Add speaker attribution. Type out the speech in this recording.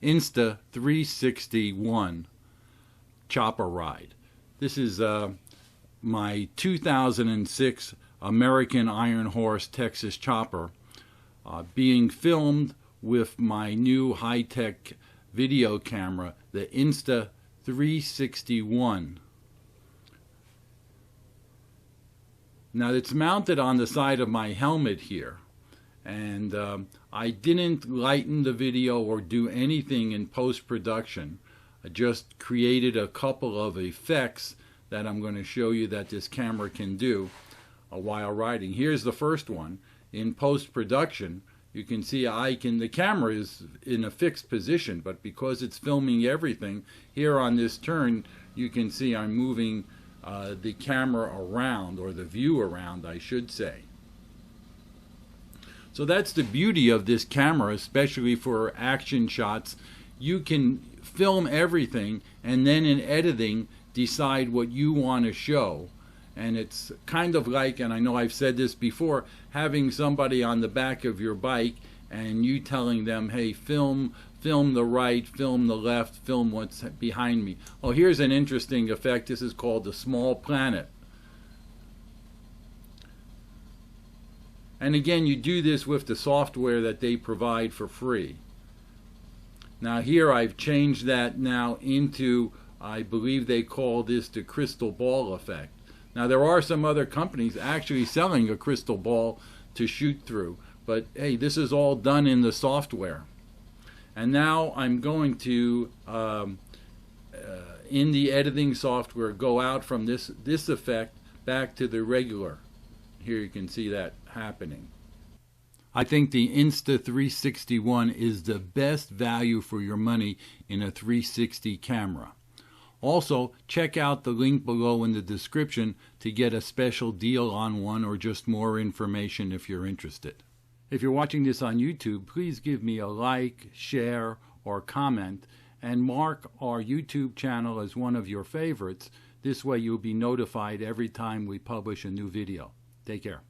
Speaker 1: Insta360 One chopper ride. This is my 2006 American Ironhorse Texas Chopper being filmed with my new high-tech video camera, the Insta360 One. Now it's mounted on the side of my helmet here, and I didn't lighten the video or do anything in post-production. I just created a couple of effects that I'm going to show you that this camera can do while riding. Here's the first one. In post-production, you can see the camera is in a fixed position, but because it's filming everything, here on this turn, you can see I'm moving the camera around, or the view around, I should say. So that's the beauty of this camera, especially for action shots. You can film everything and then in editing decide what you want to show. And it's kind of like, and I know I've said this before, having somebody on the back of your bike and you telling them, hey, film the right, film the left, film what's behind me. Oh, here's an interesting effect. This is called the small planet. And again, you do this with the software that they provide for free. Now here I've changed that now into, I believe they call this the crystal ball effect. Now there are some other companies actually selling a crystal ball to shoot through, but hey, this is all done in the software. And now I'm going to, in the editing software, go out from this effect back to the regular. Here you can see that happening. I think the Insta360 One is the best value for your money in a 360 camera. Also, check out the link below in the description to get a special deal on one or just more information if you're interested. If you're watching this on YouTube, please give me a like, share, or comment, and mark our YouTube channel as one of your favorites. This way you'll be notified every time we publish a new video. Take care.